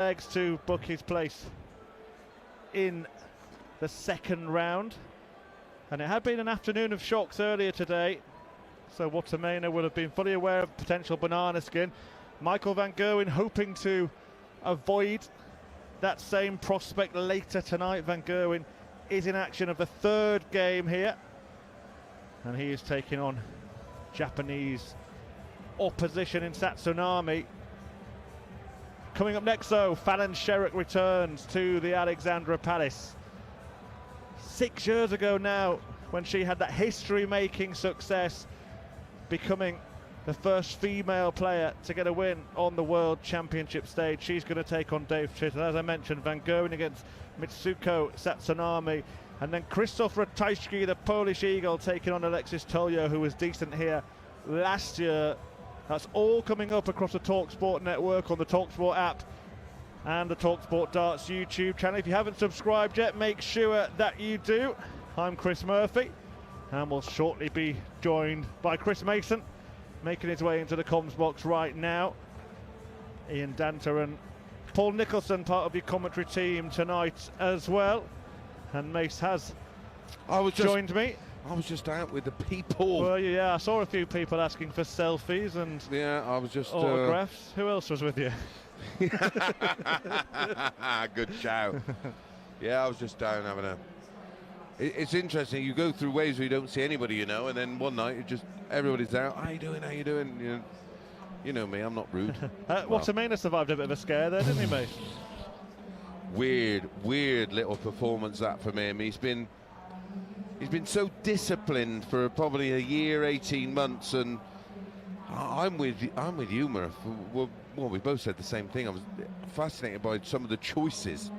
legs to book his place in the second round. And it had been an afternoon of shocks earlier today, so Watamena will have been fully aware of potential banana skin. Michael van Gerwen hoping to avoid that same prospect later tonight. Van Gerwen is in action of the third game here, and he is taking on Japanese opposition in Satsunami. Coming up next though, Fallon Sherrock returns to the Alexandra Palace. 6 years ago now, when she had that history-making success, becoming the first female player to get a win on the World Championship stage. She's going to take on Dave Chisnall. As I mentioned, Van Gerwen against Mitsuko Satsunami. And then Krzysztof Ratajski, the Polish Eagle, taking on Alexis Tolio, who was decent here last year. That's all coming up across the talkSPORT network, on the talkSPORT app and the talkSPORT Darts YouTube channel. If you haven't subscribed yet, make sure that you do. I'm Chris Murphy, and we'll shortly be joined by Chris Mason, making his way into the comms box right now. Ian Danter and Paul Nicholson, part of your commentary team tonight as well. And Mace has joined me. I was just out with the people. Well, yeah, I saw a few people asking for selfies and I was just autographs. Who else was with you? Good shout. Yeah, I was just down having a... It's interesting, you go through waves where you don't see anybody, you know, and then one night it just, everybody's there. How you doing, how you doing? You know me, I'm not rude. Watamena survived a bit of a scare there, didn't he, mate? Weird little performance that from him. He's been so disciplined for probably a year, 18 months, and I'm with you, Murph. Well, we both said the same thing. I was fascinated by some of the choices,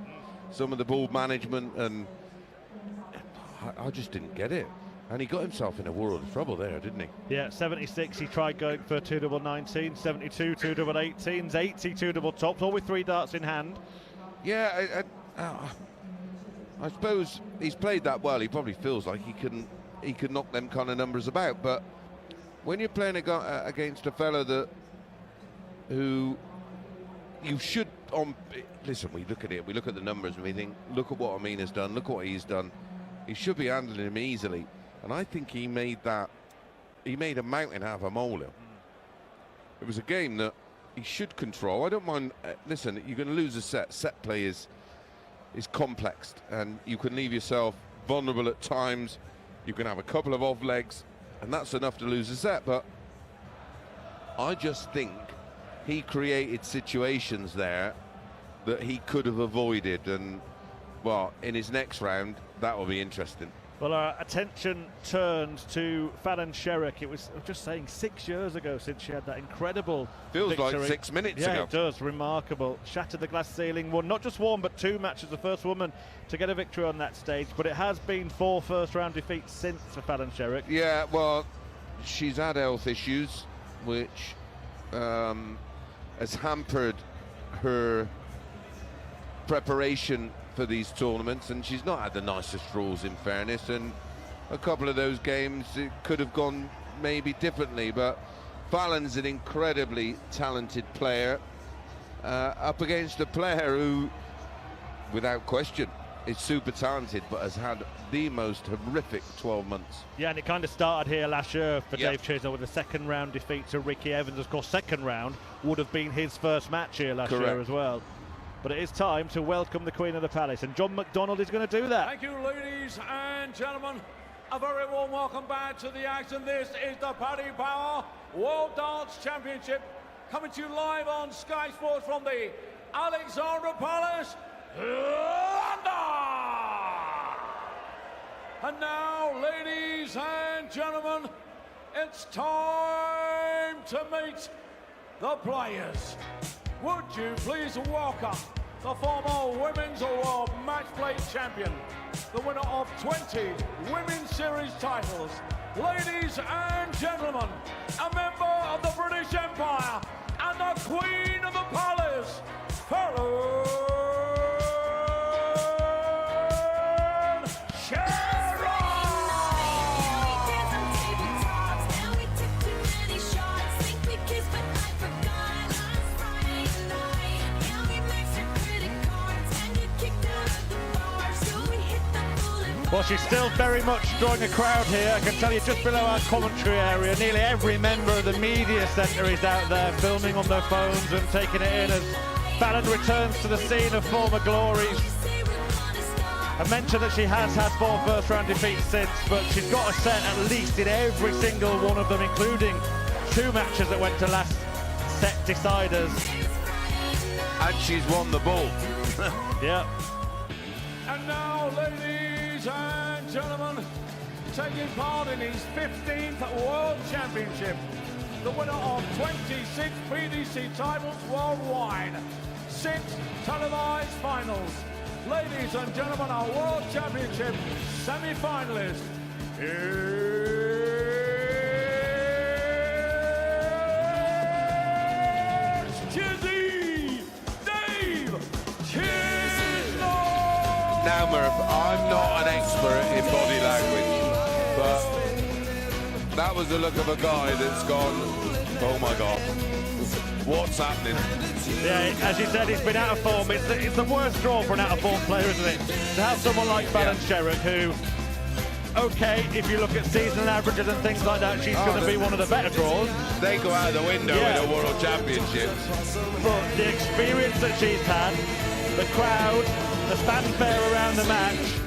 some of the ball management, and I just didn't get it. And he got himself in a world of trouble there, didn't he? Yeah, 76, he tried going for 2 double 19, 72, 2 double 18s, 82 double tops, all with 3 darts in hand. Yeah, I suppose he's played that well. He probably feels like he could knock them kind of numbers about. But when you're playing against a fella who you should listen, we look at it, we look at the numbers, and we think, look at what Amina's done, look what he's done. He should be handling him easily, and I think he made a mountain out of a molehill. It was a game that he should control. I don't mind. Listen, you're going to lose a set. Set play is complex, and you can leave yourself vulnerable at times. You can have a couple of off legs, and that's enough to lose a set. But I just think he created situations there that he could have avoided, and well, in his next round, that will be interesting. Well, our attention turns to Fallon Sherrock. It was, I'm just saying, 6 years ago since she had that incredible Feels victory. like 6 minutes ago. Yeah, it does. Remarkable. Shattered the glass ceiling. Won not just one, but 2 matches. The first woman to get a victory on that stage. But it has been 4 first-round defeats since for Fallon Sherrock. Yeah, well, she's had health issues, which has hampered her preparation for these tournaments, and she's not had the nicest draws, in fairness, and a couple of those games it could have gone maybe differently. But Fallon's an incredibly talented player up against a player who, without question, is super talented, but has had the most horrific 12 months. Yeah, and it kind of started here last year for Dave Chisnall with a second round defeat to Ricky Evans. Of course, second round would have been his first match here last year as well. But it is time to welcome the Queen of the Palace, and John McDonald is going to do that. Thank you, ladies and gentlemen. A very warm welcome back to the action. This is the Paddy Power World Darts Championship, coming to you live on Sky Sports from the Alexandra Palace, London. And now, ladies and gentlemen, it's time to meet the players. Would you please welcome the former Women's World Match Play Champion, the winner of 20 Women's Series titles, ladies and gentlemen, a member of the British Empire and the Queen of the Palace, Fallon Sherrock! Well, she's still very much drawing a crowd here. I can tell you just below our commentary area, nearly every member of the media centre is out there filming on their phones and taking it in as Fallon returns to the scene of former glories. I mentioned that she has had 4 first-round defeats since, but she's got a set at least in every single one of them, including 2 matches that went to last set deciders. And she's won the ball. Yeah. And now, ladies and gentlemen, taking part in his 15th World Championship, the winner of 26 PDC titles worldwide, 6 televised finals. Ladies and gentlemen, our World Championship semi-finalist is Chisnall. Now, Murph, I'm not an expert in body language, but that was the look of a guy that's gone, oh my God, what's happening? Yeah, as you said, he's been out of form. It's the worst draw for an out-of-form player, isn't it? To have someone like Fallon Sherrock, who, okay, if you look at seasonal averages and things like that, she's going to be one of the better draws. They go out the window in a World Championship. But the experience that she's had, the crowd, the fanfare around the match,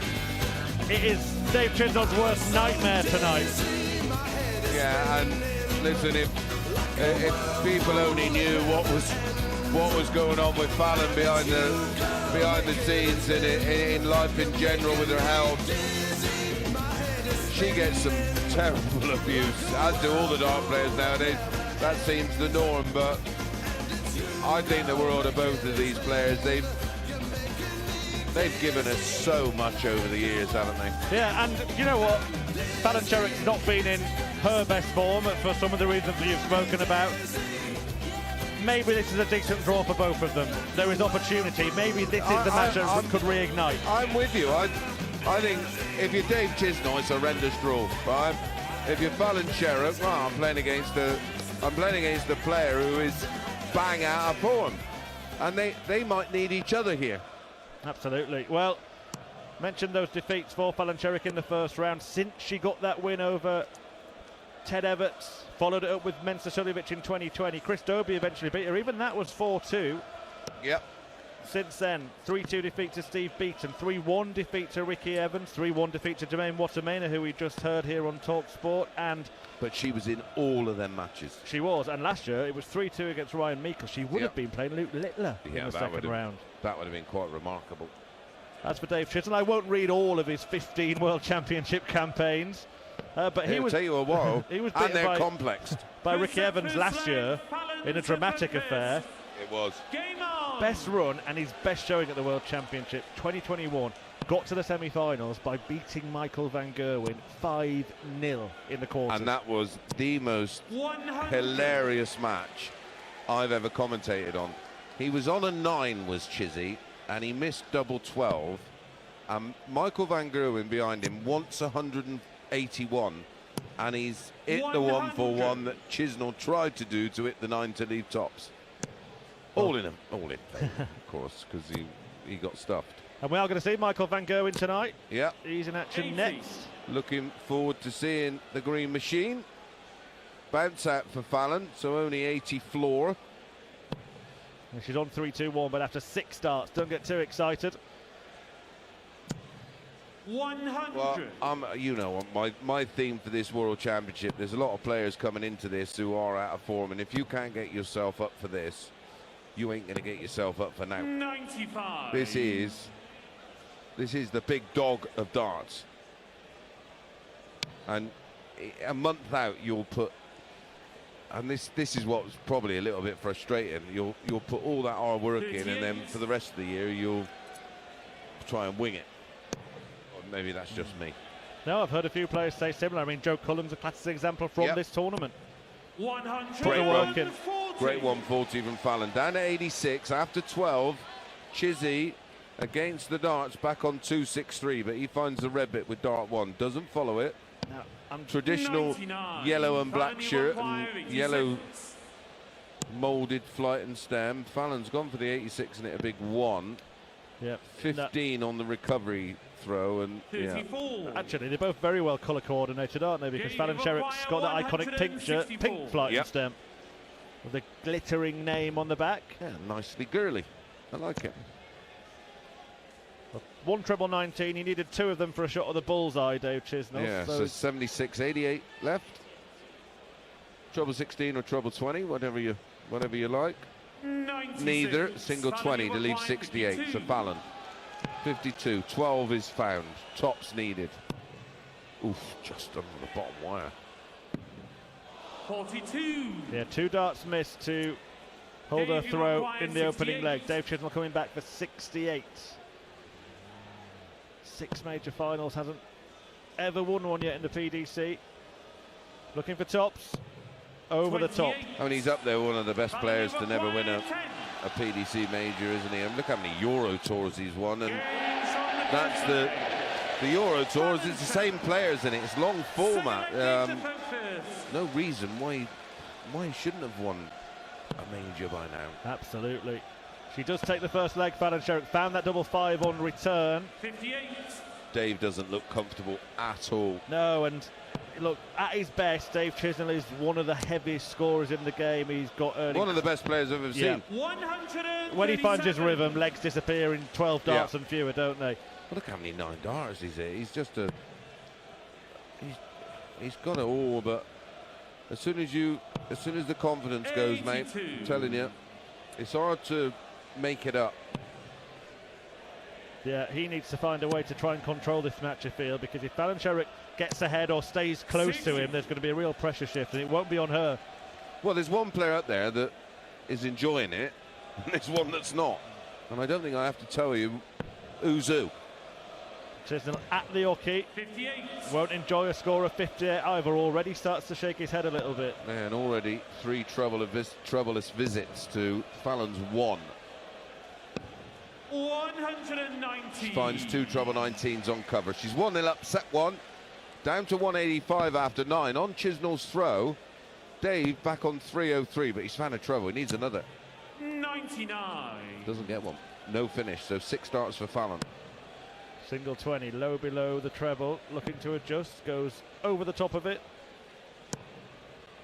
it is Dave Chisnall's worst nightmare tonight. Yeah, and listen, if people only knew what was going on with Fallon behind the scenes and in life in general with her health, she gets some terrible abuse, as do all the dart players nowadays. That seems the norm, but I think the world of both of these players. They've given us so much over the years, haven't they? Yeah, and you know what? Fallon Sherrock's not been in her best form for some of the reasons that you've spoken about. Maybe this is a decent draw for both of them. There is opportunity. Maybe this is the match that could reignite. I'm with you. I think if you're Dave Chisnall, it's a horrendous draw. But if you're Fallon Sherrock, well, I'm playing against a player who is bang out of form, and they might need each other here. Absolutely. Well, mentioned those defeats for Fallon Sherrock in the first round. Since she got that win over Ted Everts, followed it up with Mensa Suljovic in 2020. Chris Dobie eventually beat her. Even that was 4-2. Yep. Since then, 3-2 defeat to Steve Beaton, 3-1 defeat to Ricky Evans, 3-1 defeat to Jermaine Watamena, who we just heard here on talkSPORT. But she was in all of them matches. She was, and last year it was 3-2 against Ryan Meikle. She would have been playing Luke Littler in the second round. That would have been quite remarkable. As for Dave Chisnall, I won't read all of his 15 World Championship campaigns, but It'll take you a while. He was and beaten they're complex. by Ricky Evans last year in a dramatic affair. It was. Best run and his best showing at the World Championship 2021. Got to the semi-finals by beating Michael van Gerwen 5-0 in the quarters. And that was the most hilarious match I've ever commentated on. He was on a 9, was Chizzy, and he missed double 12. Michael van Gerwen behind him wants 181, and he's hit the 1-for-1 that Chisnall tried to do to hit the 9 to leave tops. All in, of course, because he got stuffed. And we are going to see Michael van Gerwen tonight. Yeah. He's in action next. Looking forward to seeing the green machine. Bounce out for Fallon, so only 80 floor. And she's on 3-2-1, but after 6 starts, don't get too excited. 100. Well, you know, my theme for this World Championship, there's a lot of players coming into this who are out of form, and if you can't get yourself up for this, you ain't going to get yourself up for now. 95. This is the big dog of darts. And a month out, you'll put, and this is what's probably a little bit frustrating, you'll put all that hard work in, and then for the rest of the year, you'll try and wing it. Or maybe that's just me. No, I've heard a few players say similar. I mean, Joe Cullen's a classic example from this tournament. 100. Great 140 from Fallon. Down to 86 after 12. Chizzy against the darts back on 263, but he finds the red bit with dart 1. Doesn't follow it. No, Traditional yellow and black shirt and yellow moulded flight and stem. Fallon's gone for the 86 and hit a big 1. Yeah. 15 on the recovery throw, and yeah. Actually, they're both very well colour coordinated, aren't they? Because Fallon Sherrock's got that iconic pink shirt, pink flight stem, with the glittering name on the back. Yeah, nicely girly. I like it. One treble 19. He needed 2 of them for a shot of the bullseye, Dave Chisnall. Yeah, so 76.88 left. Treble 16 or treble 20, whatever you like. Neither. Single 20 to leave 68. So Fallon 52. 12 is found. Tops needed. Oof, just under the bottom wire. 42. Yeah, 2 darts missed to hold her throw in the opening leg. Dave Chisnall coming back for 68. 6 major finals, hasn't ever won one yet in the PDC. Looking for tops. Over the top. I mean, he's up there, one of the best players to never win a PDC major, isn't he? And look how many Euro Tours he's won, and that's the Euro Tours. It's the same players in it. It's long format. No reason why he shouldn't have won a major by now. Absolutely. She does take the first leg. Fallon Sherrock found that double 5 on return. 58. Dave doesn't look comfortable at all. No, and look, at his best, Dave Chisnall is one of the heaviest scorers in the game. He's got early. One of the best players I've ever seen. When he finds his rhythm, legs disappear in 12 darts and fewer, don't they? Well, look how many 9 darts he's hit. He's just a. He's got it all, but as soon as the confidence goes, mate, I'm telling you, it's hard to make it up. Yeah, he needs to find a way to try and control this match, I feel, because if Fallon Sherrock gets ahead or stays close to him, there's going to be a real pressure shift, and it won't be on her. Well, there's one player out there that is enjoying it, and there's one that's not. And I don't think I have to tell you who's who. Chisnall at the hockey. 58. Won't enjoy a score of 58 either. Already starts to shake his head a little bit. And already 3 troubleless visits to Fallon's 1. 190. She finds 2 treble 19s on cover. She's 1-0 up set 1. Down to 185 after 9. On Chisnall's throw, Dave back on 303, but he's found a treble. He needs another. 99. Doesn't get one. No finish, so 6 starts for Fallon. Single 20, low below the treble, looking to adjust, goes over the top of it.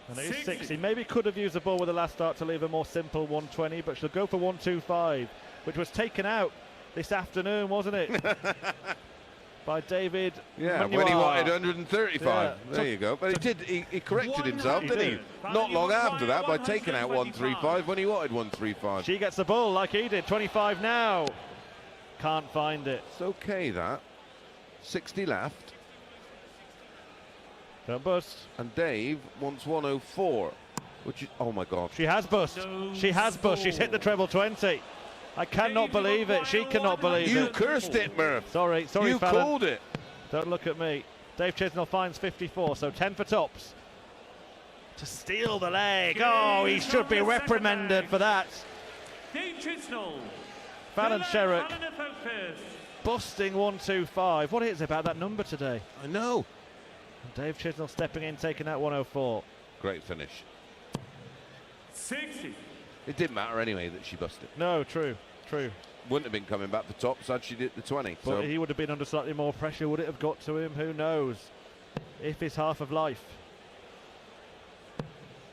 And it is 60. Maybe could have used the ball with the last start to leave a more simple 120, but she'll go for 125, which was taken out this afternoon, wasn't it? By David. Yeah, Manuel. when he wanted 135. Yeah. There you go. But he corrected himself, didn't he? Not long after that, by taking out 135 when he wanted 135. She gets the ball like he did. 25 now. Can't find it. It's okay, that. 60 left. Don't bust. And Dave wants 104, which is, oh my God. She has bust. She has bust. She's hit the treble 20. I cannot believe it. She cannot believe it. You cursed it, Murph. Sorry, you Fallon. called it. Don't look at me. Dave Chisnall finds 54, so 10 for tops. To steal the leg. Oh, he should be reprimanded for that. Dave Chisnall. Fallon Sherrock busting 125. What is it about that number today? I know. And Dave Chisnall stepping in, taking out 104. Great finish. 60. It didn't matter anyway that she busted. No, true. Wouldn't have been coming back for tops had she did the 20. But so he would have been under slightly more pressure. Would it have got to him? Who knows? If it's half of life.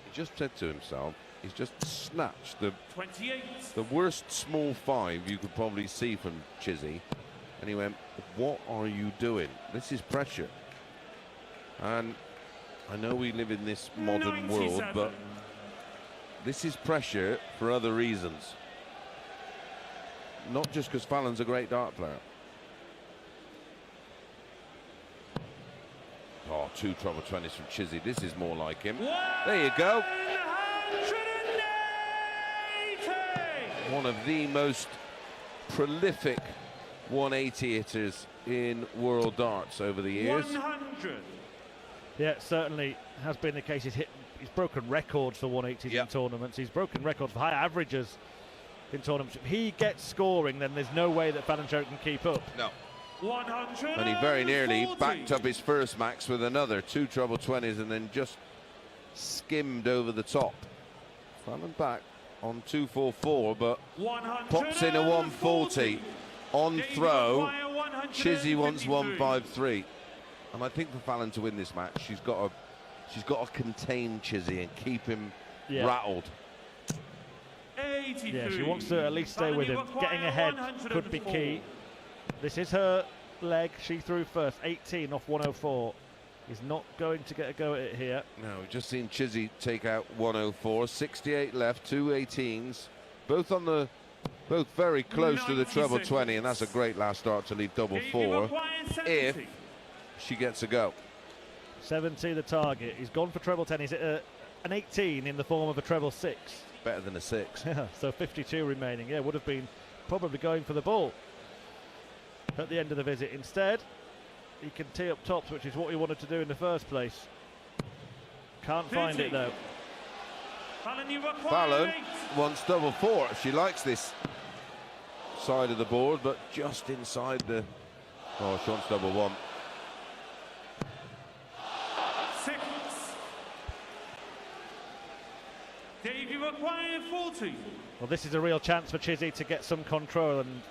he just said to himself, he's just snatched the 28. The worst small 5 you could probably see from Chizzy. And he went, what are you doing? This is pressure. And I know we live in this modern 97. world, but this is pressure for other reasons. Not just because Fallon's a great dart player. Oh, 2 treble 20s from Chizzy. This is more like him. There you go. 180. One of the most prolific 180 hitters in world darts over the years. 100. Yeah, it certainly has been the case. He's broken records for 180s in tournaments. He's broken records for high averages in tournaments. If he gets scoring, then there's no way that Fallon Sherrock can keep up. No. 140. And he very nearly backed up his first max with another 2 treble 20s and then just skimmed over the top. Fallon back on 244, but pops in a 140. On David throw, Maguire, 153. Chizzy wants 153. And I think for Fallon to win this match, she's got to contain Chizzy and keep him rattled. 83. Yeah, she wants to at least stay with him. Getting ahead could be key. This is her leg. She threw first. 18 off 104. He's not going to get a go at it here. No, we've just seen Chizzy take out 104. 68 left, 2 18s. Both very close to the treble 20, and that's a great last start to leave double 4 if she gets a go. 70 the target. He's gone for treble 10. He's at an 18 in the form of a treble 6. Better than a 6. So 52 remaining. Yeah, would have been probably going for the ball at the end of the visit. Instead, he can tee up tops, which is what he wanted to do in the first place. Can't find it though. Fallon wants double 4. She likes this side of the board, but just inside the... Oh, she wants double 1. 6. Davey required 40. Well, this is a real chance for Chizzy to get some control, and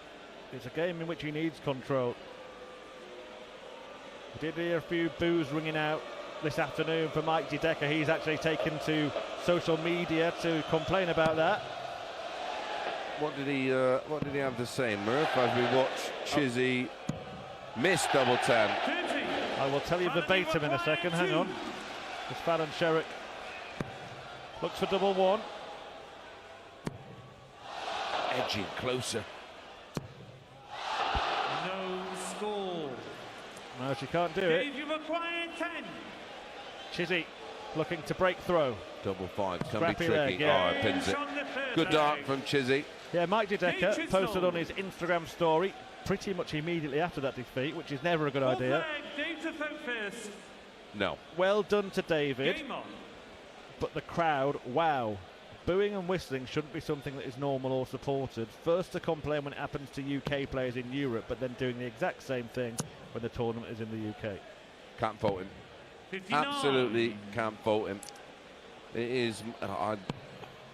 it's a game in which he needs control. We did hear a few boos ringing out this afternoon for Mike De Decker. He's actually taken to social media to complain about that. What did he have to say, Murph, as we watch Chizzy miss double 10? 30. I will tell you verbatim in a second. Hang on. As Fallon Sherrock looks for double 1. Edging closer. No score. No, she can't do it. Davey required 10. Chizzy looking to break throw. Double 5 can Scrappy be tricky. leg, yeah. Oh, it pins it. On the third Good dart leg. from Chizzy. Yeah, Mike De Decker Chisnall. posted on his Instagram story pretty much immediately after that defeat, which is never a good Fourth idea. leg, Dave to vote first. No. Well done to David, Game on. but the crowd, wow. Booing and whistling shouldn't be something that is normal or supported. First to complain when it happens to UK players in Europe, but then doing the exact same thing when the tournament is in the UK. Can't fault him. 59. Absolutely can't fault him. It is...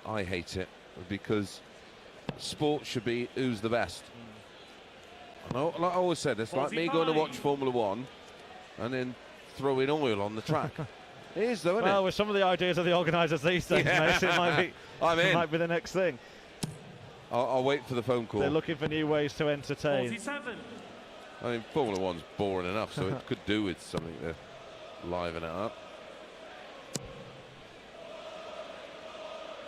I hate it, because sport should be who's the best. I know, like I always said, it's like me going to watch Formula 1 and then throwing oil on the track. It is though, isn't Well, it? with some of the ideas of the organisers these days, Yeah. Mace, it I'm in. might be the next thing. I'll wait for the phone call. They're looking for new ways to entertain. 47. I mean, Formula 1's boring enough, so it could do with something to liven it up.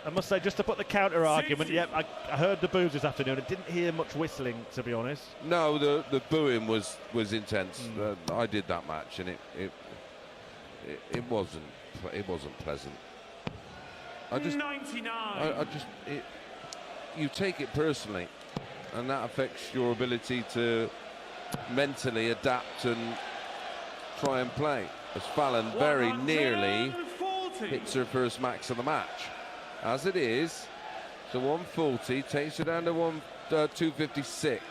I must say, just to put the counter argument, yep, I heard the boos this afternoon. I didn't hear much whistling, to be honest. No, the booing was intense. I did that match, and it wasn't pleasant. I just 99. You take it personally, and that affects your ability to mentally adapt and try and play. As Fallon very nearly 140. hits her first max of the match. As it is, so 140 takes her down to 256.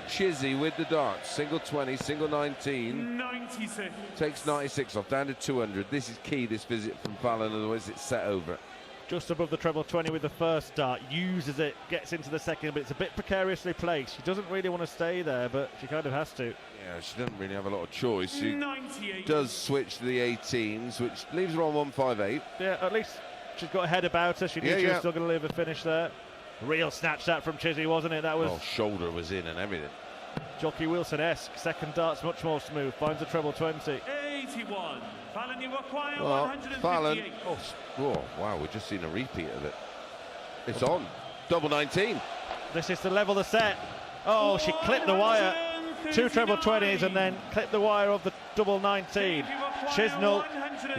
Chizzy with the darts, single 20, single 19. 96. Takes 96 off, down to 200. This is key, this visit from Fallon, otherwise it's set over. Just above the treble 20 with the first dart, uses it, gets into the second, but it's a bit precariously placed. She doesn't really want to stay there, but she kind of has to. Yeah, she doesn't really have a lot of choice. She 98. does switch to the 18s, which leaves her on 158. Yeah, at least she's got a head about her. She knew she was still going to leave a finish there. Real snatch that from Chizzy, wasn't it? That was... Oh, shoulder was in and everything. Jockey Wilson-esque. Second dart's much more smooth. Finds the treble 20. 81. Fallon, you require Well, 158. Fallon... Oh, wow, we've just seen a repeat of it. It's on. Double 19. This is to level the set. Oh, she clipped the wire. 2 treble 20s and then clipped the wire of the double 19. Chisnall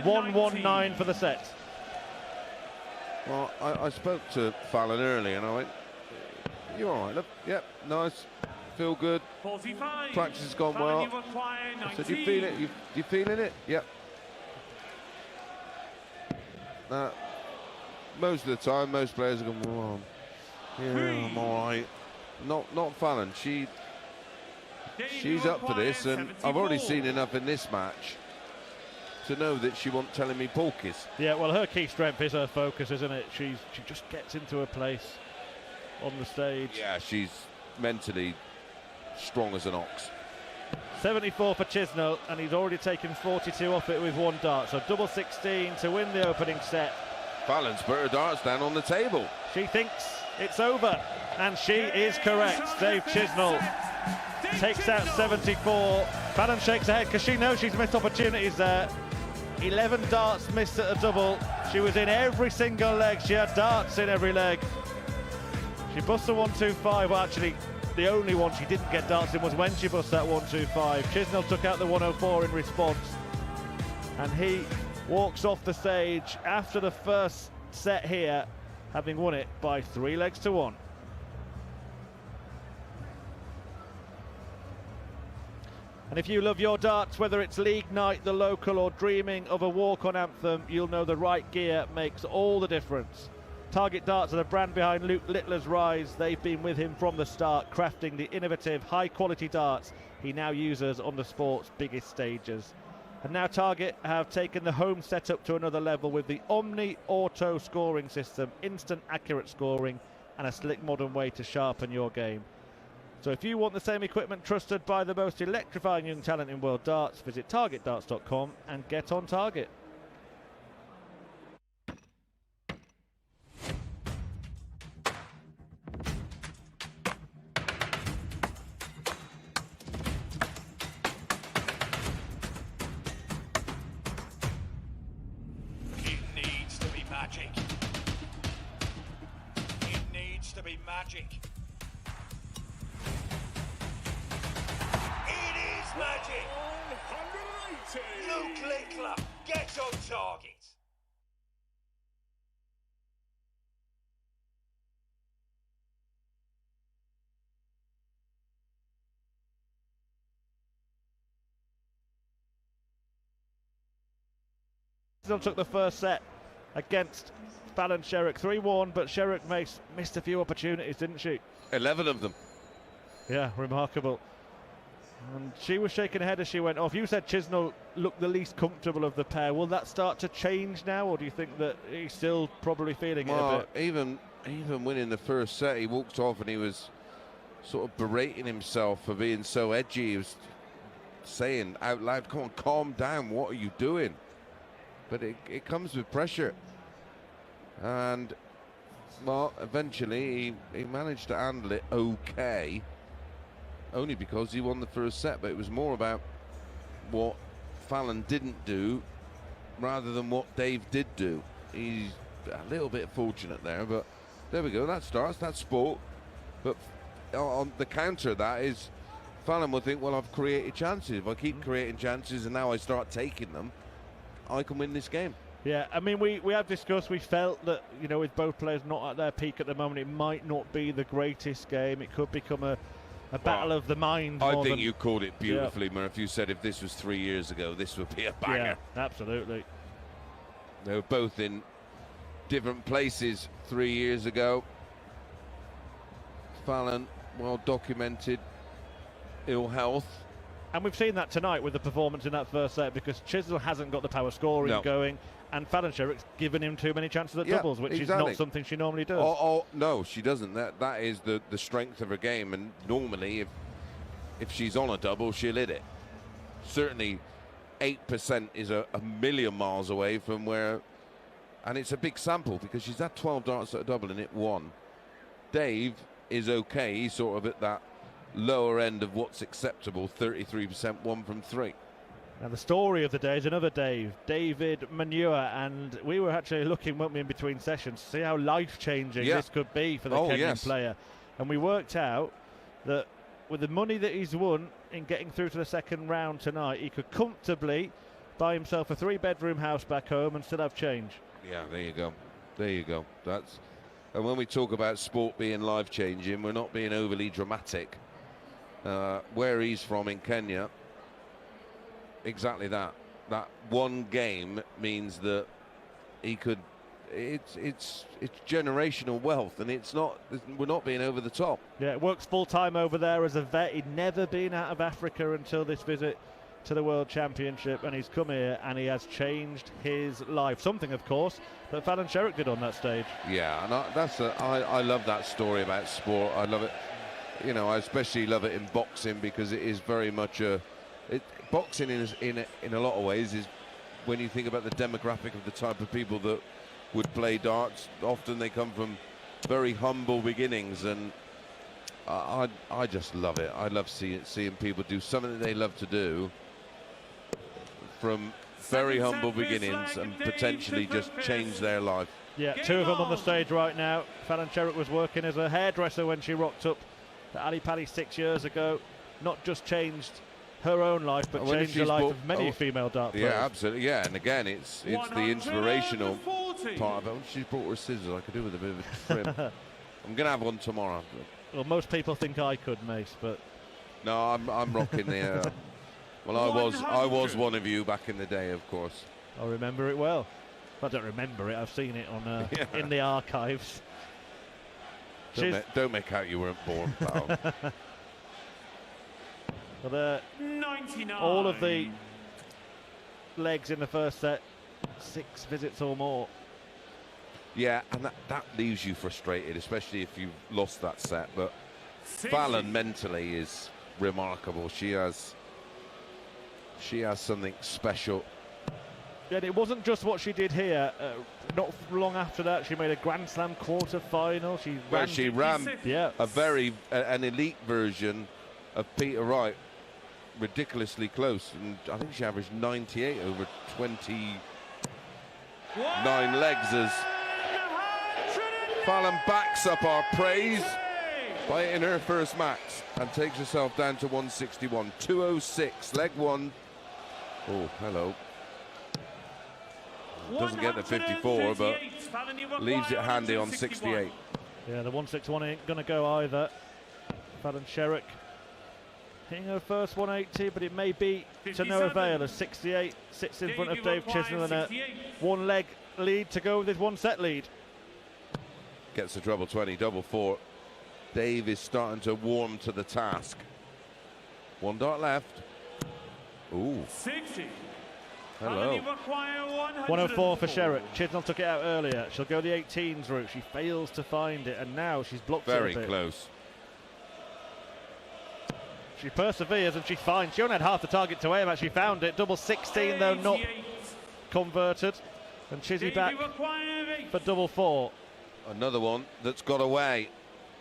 119 for the set. Well, I spoke to Fallon early and I went, "You're all right, look. Yep, nice. Feel good. 45. Practice has gone Fallon, well." you require I said, "You feel it? You feeling it?" Yep. Most of the time, most players are going, "Well, yeah, I'm all right." Not Fallon. She's up for this, and I've already seen enough in this match to know that she wasn't telling me porkies. Yeah, well, her key strength is her focus, isn't it? She just gets into her place on the stage. Yeah, she's mentally strong as an ox. 74 for Chisnall, and he's already taken 42 off it with one dart. So double 16 to win the opening set. Fallon's put her darts down on the table. She thinks it's over, and she is correct. Dave Chisnall takes out 74. Fallon shakes her head because she knows she's missed opportunities there. 11 darts missed at a double. She was in every single leg. She had darts in every leg. She busts a 125. Well, actually, the only one she didn't get darts in was when she bust that 125. Chisnall took out the 104 in response, and he walks off the stage after the first set here, having won it by 3 legs to 1. And if you love your darts, whether it's league night, the local, or dreaming of a walk-on anthem, you'll know the right gear makes all the difference. Target Darts are the brand behind Luke Littler's rise. They've been with him from the start, crafting the innovative, high-quality darts he now uses on the sport's biggest stages. And now Target have taken the home setup to another level with the Omni Auto scoring system, instant accurate scoring, and a slick modern way to sharpen your game. So if you want the same equipment trusted by the most electrifying young talent in world darts, visit targetdarts.com and get on target. It needs to be magic. It needs to be magic. Magic! 180! Luke Littler gets on target! Chisnall took the first set against Fallon Sherrock 3-1, but Sherrock missed a few opportunities, didn't she? 11 of them. Yeah, remarkable. And she was shaking her head as she went off. You said Chisnall looked the least comfortable of the pair. Will that start to change now, or do you think that he's still probably feeling it a bit? Even winning the first set, he walked off and he was sort of berating himself for being so edgy. He was saying out loud, "Come on, calm down. What are you doing?" But it comes with pressure. And well, eventually he managed to handle it okay. Only because he won the first set, but it was more about what Fallon didn't do rather than what Dave did do. He's a little bit fortunate there, but there we go. That starts, that's sport. But on the counter of that is Fallon will think, well, I've created chances. If I keep creating chances and now I start taking them, I can win this game. Yeah, I mean, we have discussed, we felt that, you know, with both players not at their peak at the moment, it might not be the greatest game. It could become a battle of the mind. I think you called it beautifully, Murph. You said if this was 3 years ago, this would be a banger. Yeah, absolutely. They were both in different places 3 years ago. Fallon, well documented ill health. And we've seen that tonight with the performance in that first set, because Chisnall hasn't got the power scoring going, and Fallon Sherrock's given him too many chances at doubles, which is not something she normally does. Oh, no, she doesn't. That is the strength of her game, and normally if she's on a double, she'll hit it. Certainly 8% is a million miles away from where, and it's a big sample because she's had 12 darts at a double and hit 1. Dave is okay. He's sort of at that lower end of what's acceptable, 33%, 1 from 3. Now the story of the day is another Dave, David Manure, and we were actually looking, weren't we, in between sessions to see how life-changing this could be for the Kenyan player. And we worked out that with the money that he's won in getting through to the second round tonight, he could comfortably buy himself a 3-bedroom house back home and still have change. Yeah, there you go. There you go. And when we talk about sport being life-changing, we're not being overly dramatic. Where he's from in Kenya, exactly that. That one game means that he could. It's generational wealth, and we're not being over the top. Yeah, it works full time over there as a vet. He'd never been out of Africa until this visit to the World Championship, and he's come here and he has changed his life. Something, of course, that Fallon Sherrock did on that stage. Yeah, and I love that story about sport. I love it. you know, I especially love it in boxing because it is very much boxing is in a lot of ways is, when you think about the demographic of the type of people that would play darts, often they come from very humble beginnings, and I just love it. I love seeing people do something that they love to do from very humble beginnings and potentially just change their life. Yeah, two of them on the stage right now. Fallon Sherrock was working as a hairdresser when she rocked up to Ali Palace 6 years ago. Not just changed her own life, but changed the life of many female dart players. Yeah, absolutely. Yeah, and again, it's the inspirational part of it. She's brought her scissors. I could do with a bit of a trim. I'm gonna have one tomorrow. Well, most people think I could, Mace, but no, I'm rocking the. Well, I was one of you back in the day, of course. I remember it well. I don't remember it. I've seen it on in the archives. Don't make out you weren't born, pal. Well, 99. all of the legs in the first set, 6 visits or more. Yeah, and that leaves you frustrated, especially if you've lost that set. But Fallon mentally is remarkable. She has something special. Yeah, and it wasn't just what she did here. Not long after that, she made a Grand Slam quarter-final. She ran an elite version of Peter Wright, ridiculously close, and I think she averaged 98 over 29 legs as Fallon backs up our praise by hitting her first max and takes herself down to 161. 206, leg one. Oh, hello. Doesn't get the 54, but leaves it handy on 68. Yeah, the 161 ain't going to go either. Fallon Sherrock hitting her first 180, but it may be to no avail as 68 sits in front of Dave Chisnall and a one-leg lead to go with his one-set lead. Gets the treble 20, double 4. Dave is starting to warm to the task. One dart left. Ooh. 60. Hello. 104 for Sherrock. Chisnall took it out earlier. She'll go the 18s route. She fails to find it, and now she's blocked it a bit. Very close. She perseveres and she finds. She only had half the target to aim at. She found it. Double 16 though, not converted. And Chizzy back for double 4. Another one that's got away.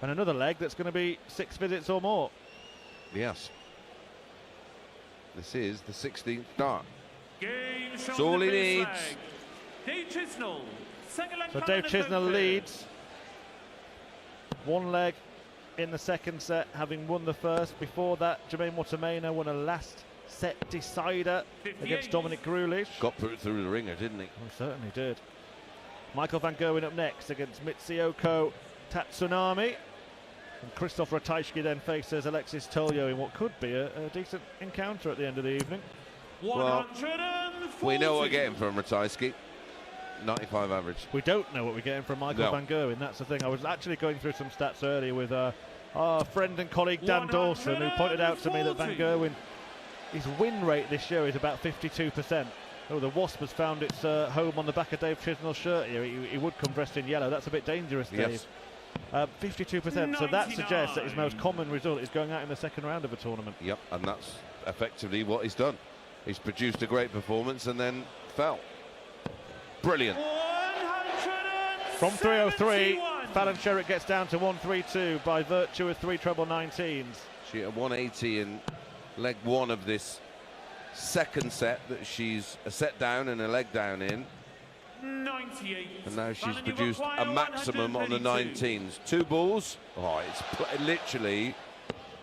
And another leg that's going to be 6 visits or more. Yes. This is the 16th dart. That's all he needs. Dave Chisnall. So Dave Chisnall leads. One leg in the second set, having won the first. Before that, Jermaine Watamena won a last set decider against Dominic Grulish. Got put through the ringer, didn't he? He certainly did. Michael van Gerwen up next against Mitsuoko Tatsunami. And Christoph Ratajski then faces Alexis Tolyo in what could be a decent encounter at the end of the evening. Well, we know what we're getting from Ratajski. 95 average. We don't know what we're getting from Michael van Gerwen. That's the thing. I was actually going through some stats earlier with our friend and colleague Dan Dawson, who pointed out to me that van Gerwen, his win rate this year is about 52%. Oh, the Wasp has found its home on the back of Dave Chisnall's shirt here. He would come dressed in yellow. That's a bit dangerous, Dave. Yes. 52%. So that suggests that his most common result is going out in the second round of a tournament. Yep, and that's effectively what he's done. He's produced a great performance and then fell. Brilliant. From 303, Fallon Sherrock gets down to 132 by virtue of 3 treble 19s. She had 180 in leg one of this second set that she's a set down and a leg down in. 98. And now she's produced a maximum on the 19s. 2 balls. Oh, it's literally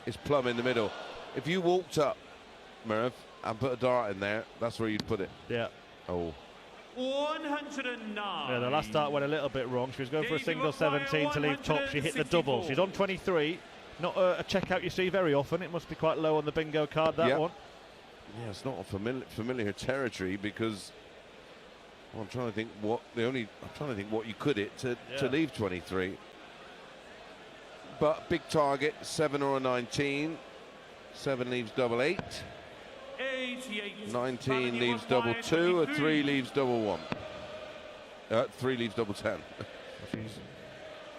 it's plumb in the middle. If you walked up, Merv, and put a dart in there, that's where you'd put it. Yeah. Oh. 109. Yeah, the last start went a little bit wrong. She was going for a single 17 to leave top. She hit the double. She's on 23. Not a checkout you see very often. It must be quite low on the bingo card, that one. Yeah, it's not a familiar territory because I'm trying to think what you could hit to leave 23. But big target, 7 or a 19. 7 leaves double 8. 88. 19 leaves double 2, a 3 leaves double 1. 3 leaves double 10. She's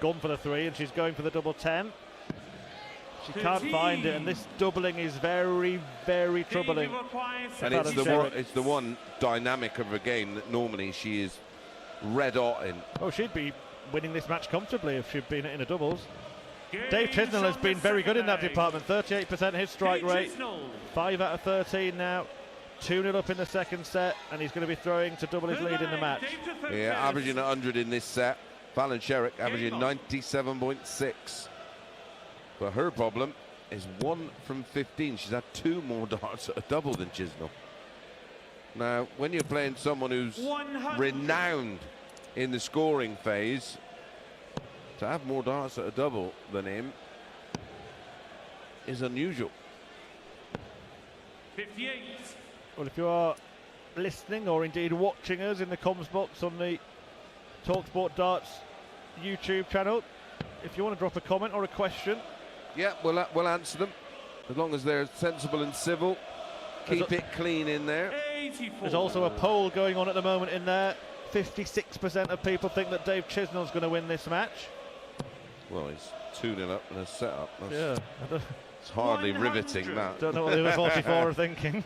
gone for the 3 and she's going for the double 10. She can't find it, and this doubling is very, very troubling. And it's the one dynamic of her game that normally she is red hot in. Oh, she'd be winning this match comfortably if she'd been in a doubles. Dave Chisnall has been very good in that department. 38% his strike rate. 5 out of 13 now. 2-0 up in the second set, and he's going to be throwing to double his lead in the match. Yeah, averaging 100 in this set. Fallon Sherrock averaging 97.6. But her problem is 1 from 15. She's had 2 more darts at a double than Chisnall. Now, when you're playing someone who's renowned in the scoring phase, to have more darts at a double than him is unusual. 58. Well, if you are listening or indeed watching us in the comms box on the talkSPORT Darts YouTube channel, if you want to drop a comment or a question, yeah, we'll answer them as long as they're sensible and civil. Keep it clean in there. 84. There's also a poll going on at the moment in there. 56% of people think that Dave Chisnall's going to win this match. Well, he's 2-0 up in a setup. Yeah, it's hardly 100. riveting, that. Don't know what the other 44 are thinking.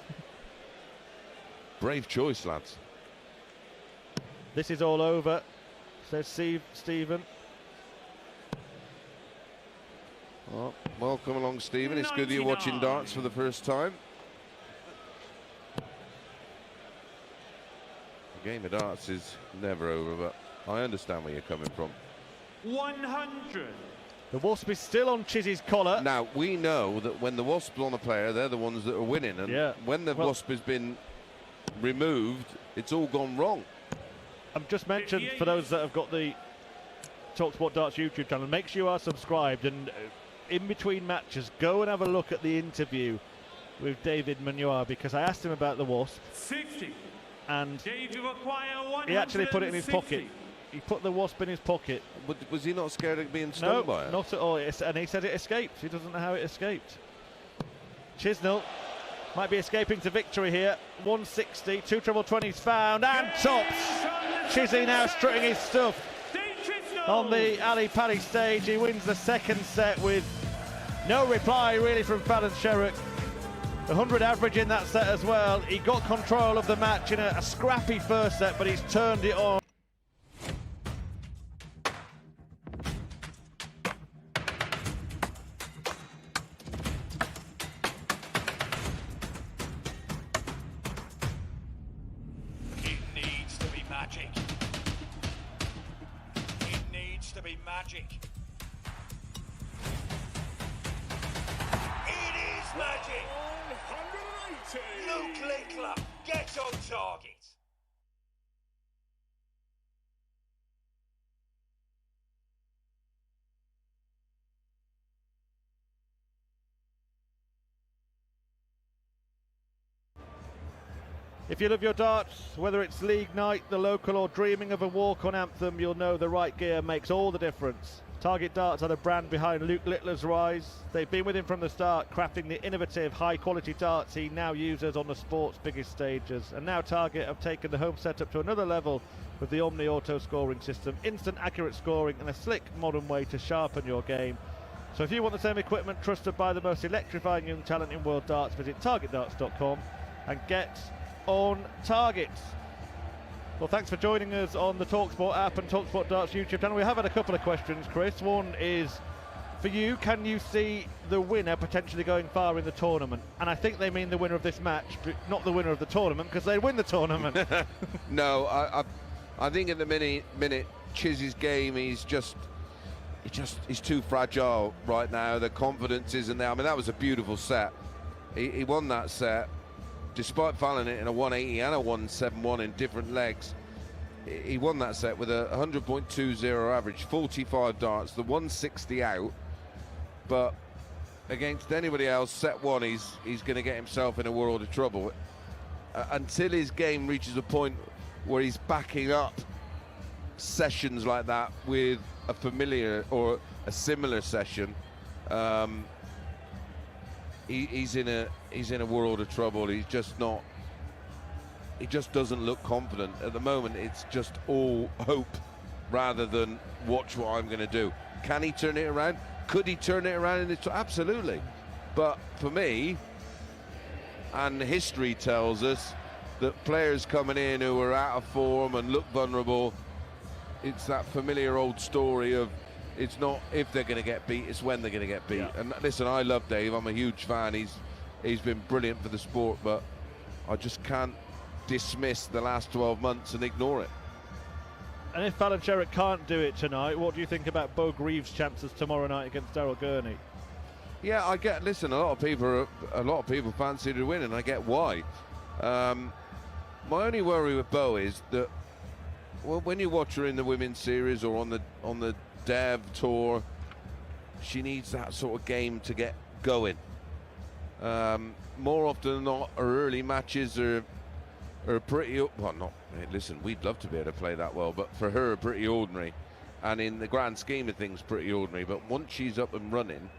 Brave choice, lads. This is all over, says Stephen. Well, welcome along, Stephen. It's good that you're watching darts for the first time. The game of darts is never over, but I understand where you're coming from. 100. The Wasp is still on Chizzy's collar. Now, we know that when the Wasp's on a player, they're the ones that are winning. And when the Wasp has been removed, it's all gone wrong. I've just mentioned, for those that have got the talkSPORT Darts YouTube channel, make sure you are subscribed, and in between matches, go and have a look at the interview with David Manoir, because I asked him about the Wasp. 60. And he actually put it in his pocket. He put the Wasp in his pocket. Was he not scared of being stung by it? No, not at all. And he said it escaped. He doesn't know how it escaped. Chisnall might be escaping to victory here. 160, 2 treble 20s found, and tops. Chizzy now strutting his stuff on the Ali Pali stage. He wins the second set with no reply really from Fallon Sherrock. 100 average in that set as well. He got control of the match in a scrappy first set, but he's turned it on. It needs to be magic. It needs to be magic. It is magic. 180. Luke Lickler gets on target. If you love your darts, whether it's league night, the local, or dreaming of a walk-on anthem, you'll know the right gear makes all the difference. Target Darts are the brand behind Luke Littler's rise. They've been with him from the start, crafting the innovative, high-quality darts he now uses on the sport's biggest stages. And now Target have taken the home setup to another level with the Omni Auto scoring system, instant accurate scoring, and a slick, modern way to sharpen your game. So if you want the same equipment trusted by the most electrifying young talent in world darts, visit targetdarts.com and get on target. Well, thanks for joining us on the talkSPORT app and talkSPORT Darts YouTube channel. We have had a couple of questions, Chris. One is for you: can you see the winner potentially going far in the tournament? And I think they mean the winner of this match, but not the winner of the tournament, because they win the tournament. No, I think at the minute Chizzy's game, he's too fragile right now. The confidence isn't there. I mean, that was a beautiful set. He won that set, despite fouling it in a 180 and a 171 in different legs. He won that set with a 100.20 average, 45 darts, the 160 out. But against anybody else, set one, he's going to get himself in a world of trouble. Until his game reaches a point where he's backing up sessions like that with a familiar or a similar session, he's in a world of trouble. He just doesn't look confident at the moment. It's just all hope rather than watch what I'm going to do. Can he turn it around? Could he turn it around in this? Absolutely. But for me, and history tells us that players coming in who are out of form and look vulnerable, it's that familiar old story of it's not if they're going to get beat, it's when they're going to get beat. Yeah. And listen, I love Dave. I'm a huge fan. He's been brilliant for the sport, but I just can't dismiss the last 12 months and ignore it. And if Fallon Sherrock can't do it tonight, what do you think about Bo Greaves' chances tomorrow night against Daryl Gurney? Yeah, listen, a lot of people fancy to win, and I get why. My only worry with Bo is that when you watch her in the women's series or on the Dev tour, she needs that sort of game to get going. More often than not, her early matches are pretty, well, not, listen, we'd love to be able to play that well, but for her, pretty ordinary. And in the grand scheme of things, pretty ordinary. But once she's up and running,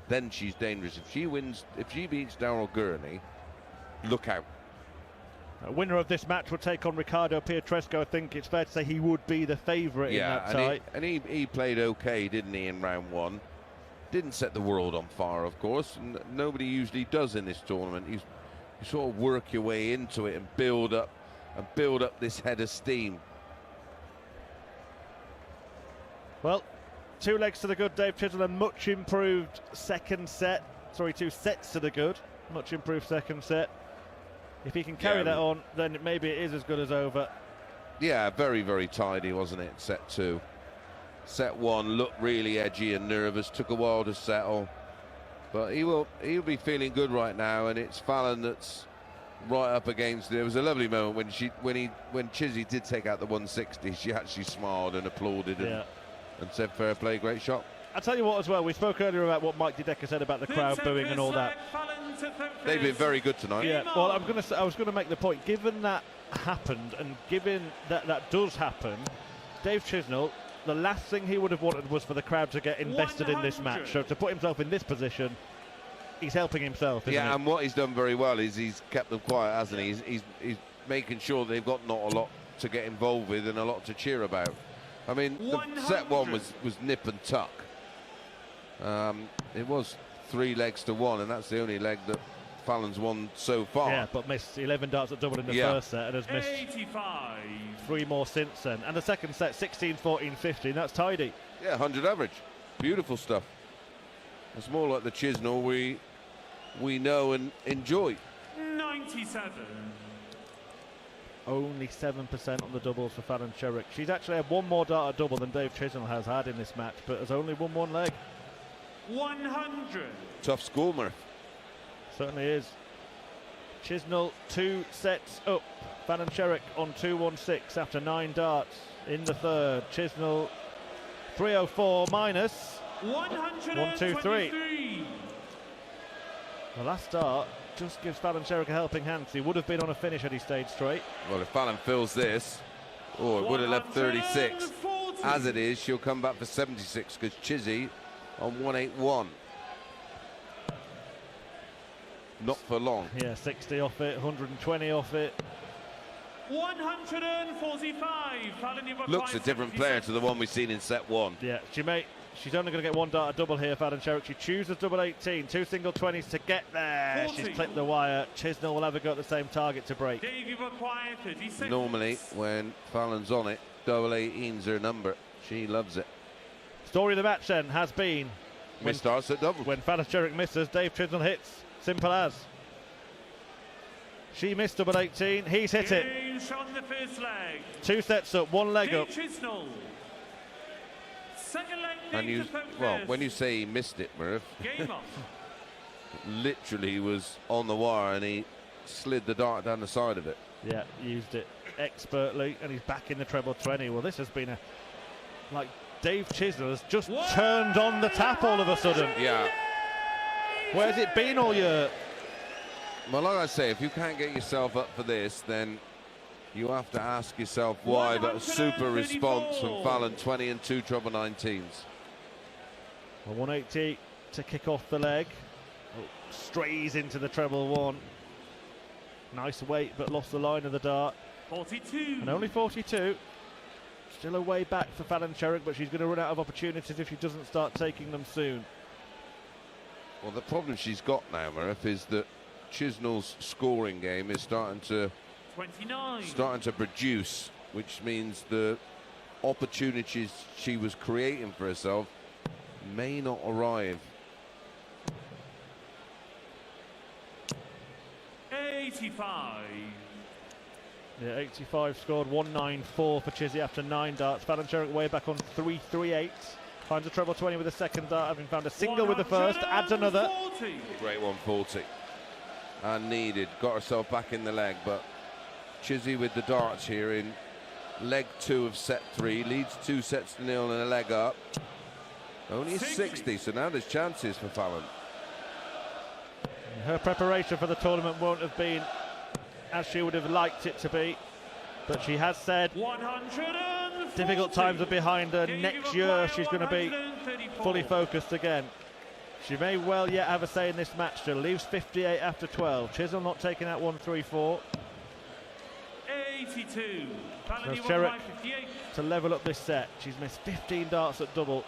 then she's dangerous. If she beats Daryl Gurney, look out. A winner of this match will take on Ricardo Pietrasco. I think it's fair to say he would be the favourite in that tie. And he played okay, didn't he, in round one? Didn't set the world on fire, of course, and nobody usually does in this tournament. You sort of work your way into it and build up this head of steam. Well, 2 legs to the good, Dave Chisnall, and much improved second set. Sorry, 2 sets to the good. Much improved second set. If he can carry that on, then maybe it is as good as over. Yeah, very, very tidy, wasn't it? Set 2. Set 1 looked really edgy and nervous. Took a while to settle, but he'll be feeling good right now. And it's Fallon that's right up against it. It was a lovely moment when Chizzy did take out the 160. She actually smiled and applauded and said, "Fair play, great shot." I'll tell you what as well, we spoke earlier about what Mike Dedecker said about the crowd booing and all that. They've been very good tonight. Yeah, well, I was going to make the point, given that happened and given that does happen, Dave Chisnall, the last thing he would have wanted was for the crowd to get invested in this match. So to put himself in this position, he's helping himself, isn't he? And what he's done very well is he's kept them quiet, hasn't he? He's making sure they've got not a lot to get involved with and a lot to cheer about. I mean, the set 1 was nip and tuck. It was 3 legs to 1, and that's the only leg that Fallon's won so far. Yeah, but missed 11 darts at double in the first set and has missed 85. 3 more since then. And the second set, 16, 14, 15, that's tidy. Yeah, 100 average. Beautiful stuff. It's more like the Chisnall we know and enjoy. 97. Only 7% on the doubles for Fallon Sherrock. She's actually had 1 more dart at double than Dave Chisnall has had in this match, but has only won 1 leg. 100. Tough score, Murph. Certainly is. Chisnall 2 sets up. Fallon Sherrock on 2-1-6 after 9 darts in the third. Chisnall 304 minus 123. The last dart just gives Fallon Sherrock a helping hand. He would have been on a finish had he stayed straight. Well, if Fallon fills this, it would have left 36. As it is, she'll come back for 76 because Chizzy on 181. Not for long. Yeah, 60 off it, 120 off it. 145. Looks a different player to the one we've seen in set 1. Yeah, she's only going to get 1 dart at double here, Fallon Sherrock. She chooses double 18, 2 single 20s to get there. 40. She's clipped the wire. Chisnall will have a go at the same target to break. Normally, when Fallon's on it, double 18's her number. She loves it. Story of the match then has been missed darts at double. When Fallon Sherrock misses, Dave Chisnall hits. Simple as. She missed double 18. He's hit it. On the first leg. 2 sets up, 1 leg up. Chisnall. Second leg. And when you say he missed it, Murph, game off. Literally was on the wire and he slid the dart down the side of it. Yeah, used it expertly, and he's back in the treble 20. Well, this has been Dave Chisnall has just turned on the tap all of a sudden. Yeah. Where's it been all year? Well, like I say, if you can't get yourself up for this, then you have to ask yourself why. But a super response from Fallon, 20 and 2 treble 19s. Well, 180 to kick off the leg. Strays into the treble 1. Nice weight, but lost the line of the dart. 42. And only 42. Still a way back for Fallon Sherrock, but she's going to run out of opportunities if she doesn't start taking them soon. Well, the problem she's got now, Murph, is that Chisnall's scoring game is starting to produce, which means the opportunities she was creating for herself may not arrive. 85. Yeah, 85 scored, 194 for Chizzy after 9 darts. Fallon Sherrock way back on 338. Finds a treble 20 with a second dart, having found a single with the first, adds another. Great 140. And needed, got herself back in the leg, but Chizzy with the darts here in leg 2 of set 3, leads 2 sets to 0 and a leg up. Only a 60, so now there's chances for Fallon. Her preparation for the tournament won't have been as she would have liked it to be, but she has said difficult times are behind her. Next year she's going to be fully focused again. She may well yet have a say in this match still. Leaves 58 after 12. Chisnall not taking out 134. 82. So Sherrock to level up this set. She's missed 15 darts at double.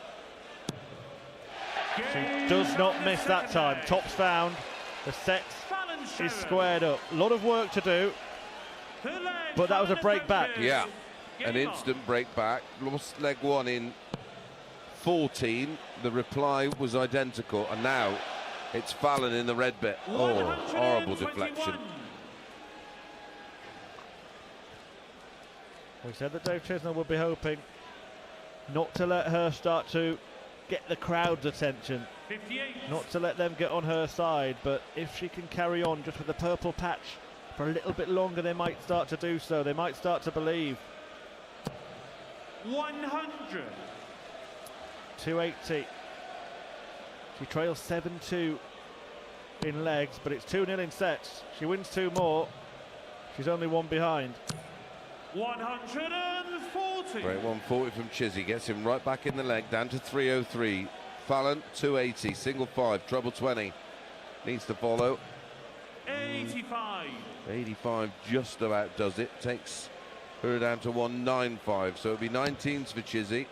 She does not miss that time. Tops found. The set is squared up. A lot of work to do, but that was a break back. Yeah, an instant break back. Lost leg 1 in 14. The reply was identical, and now it's Fallon in the red bit. Oh, horrible deflection. We said that Dave Chisnall would be hoping not to let her start to get the crowd's attention, 58. not to let them get on her side, but if she can carry on just with the purple patch for a little bit longer, they might start to do so. They might start to believe. 100. 280. She trails 7-2 in legs, but it's 2-0 in sets. She wins 2 more. She's only 1 behind. 140. Great 140 from Chizzy, gets him right back in the leg, down to 303. Fallon 280, single 5, treble 20. Needs to follow. 85. 85 just about does it. Takes her down to 195. So it'll be 19s for Chizzy.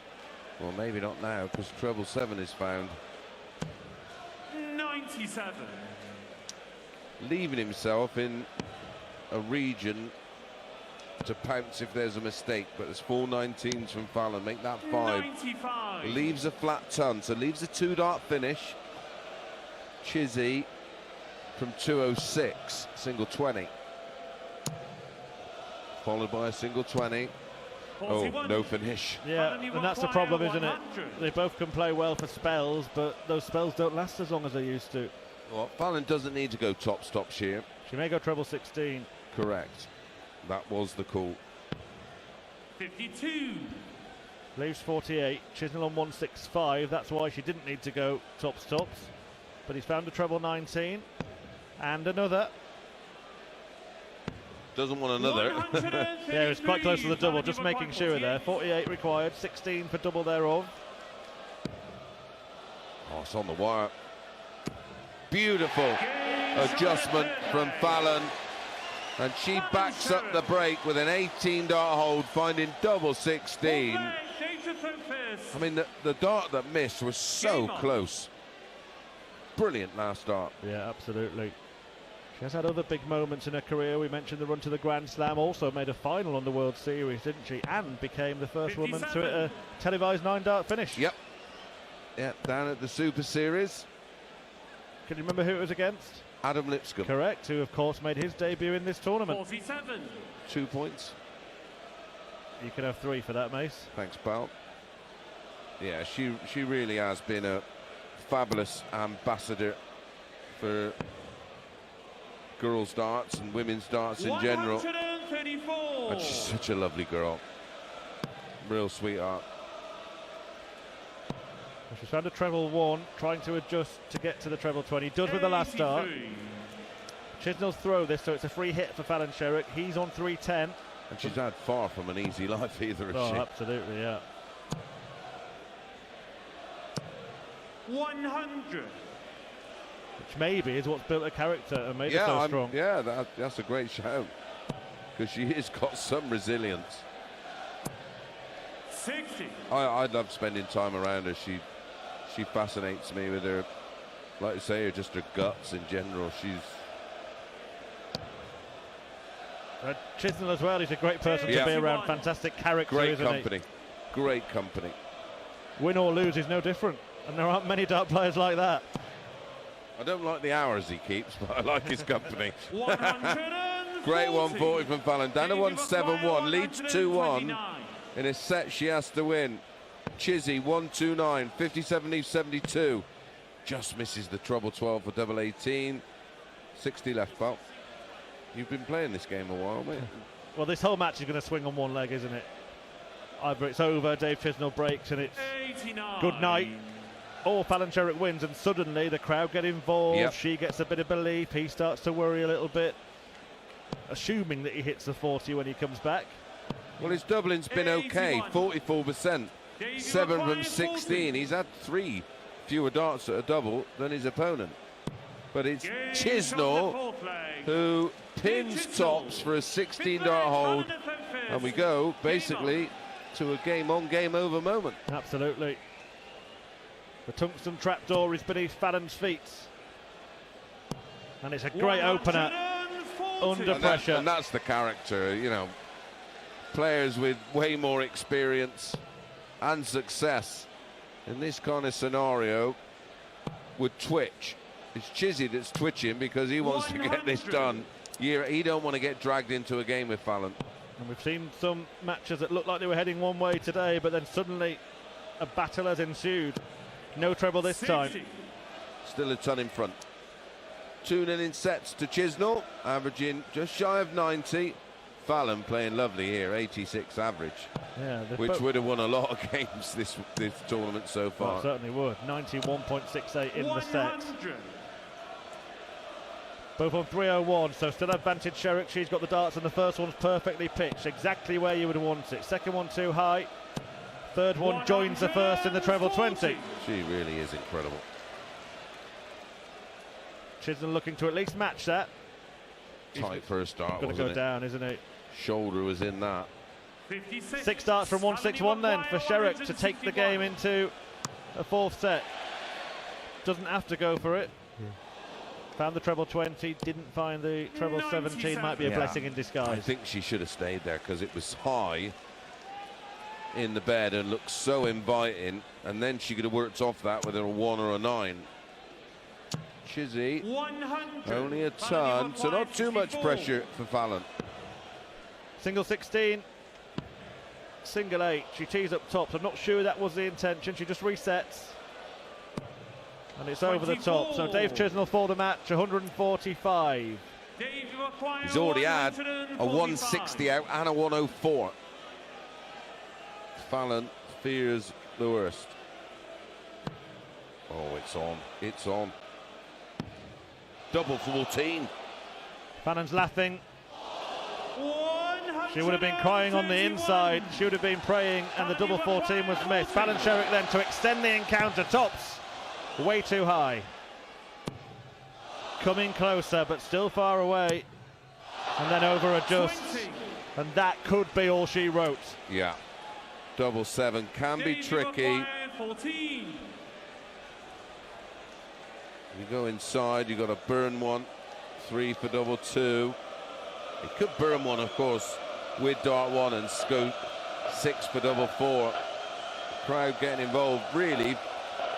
Well, maybe not now, because treble 7 is found. 97. Leaving himself in a region to pounce if there's a mistake, but there's 4 19s from Fallon. Make that 5. 95. Leaves a flat ton, so leaves a 2-dart finish. Chizzy from 206, single 20. Followed by a single 20. 41. Oh, no finish. Yeah, and that's the problem, isn't it? They both can play well for spells, but those spells don't last as long as they used to. Well, Fallon doesn't need to go tops here. She may go treble 16. Correct. That was the call. 52. Leaves 48. Chisnall on 165. That's why she didn't need to go tops. But he's found a treble 19. And another. Doesn't want another. Yeah, it's quite close to the double, just making sure there. 48 required, 16 for double thereof. Oh, it's on the wire. Beautiful adjustment from Fallon. And she backs up the break with an 18-dart hold, finding double 16. I mean, the dart that missed was so close. Brilliant last dart. Yeah, absolutely. She has had other big moments in her career. We mentioned the run to the Grand Slam, also made a final on the World Series, didn't she? And became the first 57. woman to hit a televised 9-dart finish. Yep. Yeah, down at the Super Series. Can you remember who it was against? Adam Lipscomb. Correct, who of course made his debut in this tournament. 47. 2 points. You can have 3 for that, Mace. Thanks, pal. Yeah, she really has been a fabulous ambassador for girls' darts and women's darts in general. 134. And she's such a lovely girl. Real sweetheart. She's found a treble 1, trying to adjust to get to the treble 20. Does with the last dart. Chisnall's throw this, so it's a free hit for Fallon Sherrock. He's on 310. And she's had far from an easy life either, has Oh, she? absolutely, yeah. 100. Which maybe is what's built her character and made her so strong. Yeah, that's a great shout. Because she has got some resilience. 60. I love spending time around her. She fascinates me with her, like I say, just her guts in general. She's Chisnall as well. He's a great person to be around. Fantastic character, great company. Great company. Win or lose, he's no different. And there aren't many dart players like that. I don't like the hours he keeps, but I like his company. 140. Great 140 from Fallon. Down to 171, leads 2-1. In a set she has to win. Chizzy 129, 57 leaves 72. Just misses the treble 12 for double 18. 60 left, pal. You've been playing this game a while, mate. Well, this whole match is going to swing on one leg, isn't it? Either it's over, Dave Chisnall breaks, and it's 89. good night, or Fallon Sherrock wins, and suddenly the crowd get involved. Yep. She gets a bit of belief. He starts to worry a little bit, assuming that he hits the 40 when he comes back. Well, his doubling's been okay, 44%. 7 from 16. He's had 3 fewer darts at a double than his opponent. But it's Chisnall who pins tops for a 16-dart hold, and we go basically to a game-on, game-over moment. Absolutely. The tungsten trapdoor is beneath Fallon's feet, and it's a great opener under pressure. And that's the character, you know. Players with way more experience and success in this kind of scenario would twitch. It's Chizzy that's twitching because he wants to get this done. He don't want to get dragged into a game with Fallon. And we've seen some matches that looked like they were heading one way today, but then suddenly a battle has ensued. No treble this time. Still a ton in front. 2-0 in sets to Chisnall, averaging just shy of 90. Fallon playing lovely here, 86 average, which would have won a lot of games this tournament so far. Well, certainly would. 91.68 in the set. Both on 301, so still advantage Sherrock. She's got the darts, and the first one's perfectly pitched, exactly where you would want it. Second one too high. Third one joins the first in the treble 20. She really is incredible. Chisnall looking to at least match that. Tight first dart, Going to go down, isn't it? Shoulder was in that. 6 darts from 161 then for Sherrock to take the game into a fourth set. Doesn't have to go for it. Found the treble 20, didn't find the treble 17. Might be a blessing in disguise. I think she should have stayed there because it was high in the bed and looked so inviting, and then she could have worked off that with a 1 or a 9. Chizzy, only a ton, so not too much pressure for Fallon. Single 16, single 8. She tees up top. I'm not sure that was the intention. She just resets, and it's over the top. So Dave Chisnall for the match, 145. He's already had a 160 out and a 104. Fallon fears the worst. Oh, it's on. It's on. Double 14. Fallon's laughing. She would have been crying on the inside. She would have been praying, and the double 14 was missed. Fallon Sherrock then to extend the encounter. Tops way too high. Coming closer, but still far away. And then over adjusts. And that could be all she wrote. Yeah. Double 7 can be tricky. 14. You go inside, you got to burn one. 3 for double 2. He could burn one, of course, with dart 1 and scoop. 6 for double 4. Crowd getting involved, really,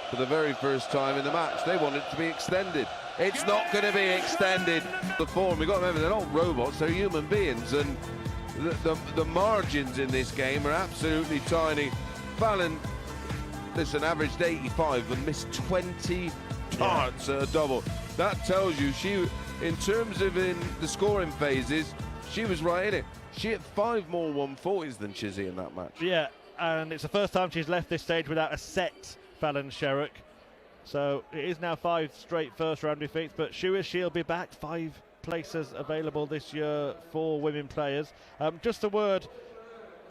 for the very first time in the match. They want it to be extended. It's not going to be extended. The form, we've got to remember, they're not robots, they're human beings, and the margins in this game are absolutely tiny. Fallon, listen, averaged 85 and missed 20 darts at a double. That tells you she, in terms of in the scoring phases, she was right in it. She hit 5 more 140s than Chizzy in that match. Yeah, and it's the first time she's left this stage without a set, Fallon Sherrock. So it is now 5 straight first round defeats, but she'll be back. 5 places available this year for women players. Just a word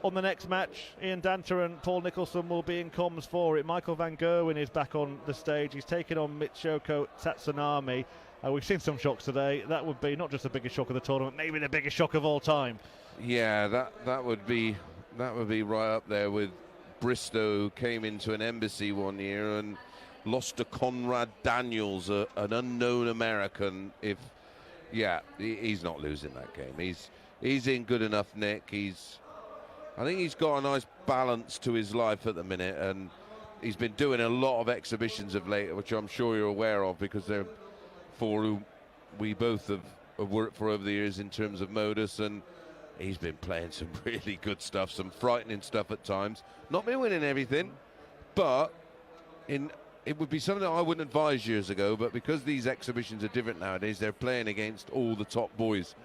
on the next match. Ian Danter and Paul Nicholson will be in comms for it. Michael Van Gerwen is back on the stage. He's taking on Michiko Tatsunami. We've seen some shocks today. That would be not just the biggest shock of the tournament, maybe the biggest shock of all time. Yeah, that would be right up there with Bristow came into an embassy one year and lost to Conrad Daniels, an unknown American. He's not losing that game. He's in good enough nick. I think he's got a nice balance to his life at the minute, and he's been doing a lot of exhibitions of late, which I'm sure you're aware of, because they're for who we both have worked for over the years in terms of modus, and he's been playing some really good stuff, some frightening stuff at times. Not been winning everything, but it would be something that I wouldn't advise years ago, but because these exhibitions are different nowadays, they're playing against all the top boys.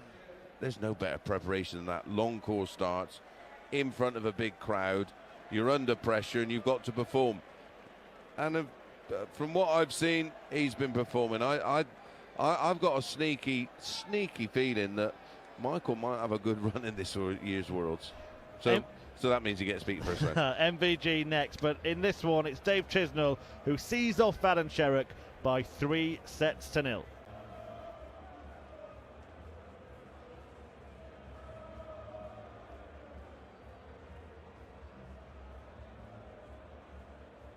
There's no better preparation than that. Long course starts, in front of a big crowd, you're under pressure and you've got to perform. And from what I've seen, he's been performing. I've got a sneaky feeling that Michael might have a good run in this year's Worlds. So that means he gets beaten first round. MVG next, but in this one, it's Dave Chisnall who sees off Fallon Sherrock by 3 sets to 0.